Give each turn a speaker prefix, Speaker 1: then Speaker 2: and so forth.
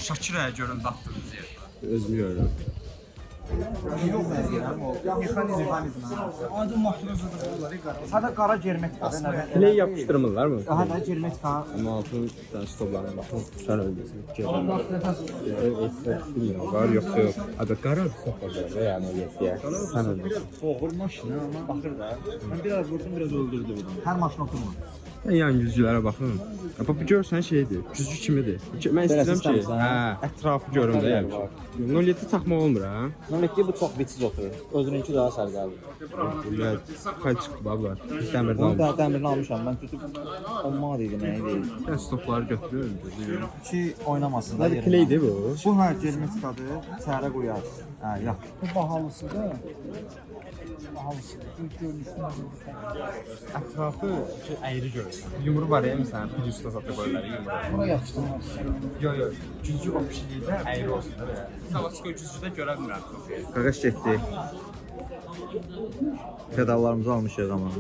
Speaker 1: Şakirəyə görün datdığınız yer.
Speaker 2: Özlüyorum.
Speaker 3: Aydın matrozudur bunlar. Sada qara germetika.
Speaker 2: Play yapıştırmalılar mı?
Speaker 3: Daha da germetika.
Speaker 2: Ama altın stoplarına bakın. Sen öylesin. Bilmiyorum. Var yoksa yok. Abi qara bir stoplar da yani yok. Sen öylesin.
Speaker 3: Oğur maşını ama bakır da. Ben biraz vurdum, biraz öldürdüm. Her maşın oturma.
Speaker 2: Ben yan yüzcülərə baxın. Bax bu görsən şeydir. Güzgü kimidir. Mən istəyirəm ki, ətrafı görüm də yəni. 07 taxmaq olmur ha.
Speaker 3: 07 bu çox bitsiz oturur. Özününki daha sərqəli.
Speaker 2: Bunlar kaç çıxdı bablar. Dəmirdən
Speaker 3: Bunu
Speaker 2: aldım.
Speaker 3: da dəmirini almışam. Mən tutub 10 manat idi, nə idi?
Speaker 2: Mən stopları götürürüm.
Speaker 3: Ki oynamasın da
Speaker 2: Nədir playdir bu?
Speaker 3: Bu hə germetikadır. Çərə qoyar. Hə, yox. Bu bahalısıdır. Bahalısıdır. İlk görünüşünə
Speaker 2: Ətrafı əyri görürsən. Yumru var ya məsələn, bir üstə satıb qoyurlar yumru.
Speaker 3: bura yapışdırmaq istəyirəm.
Speaker 2: Yo, güzgü o pişiklikdə əyri olsun da belə. Savaskoy güzgüdə görə bilmirəm. Qaqaş getdi.
Speaker 3: Pedallarımızı almışıq amma.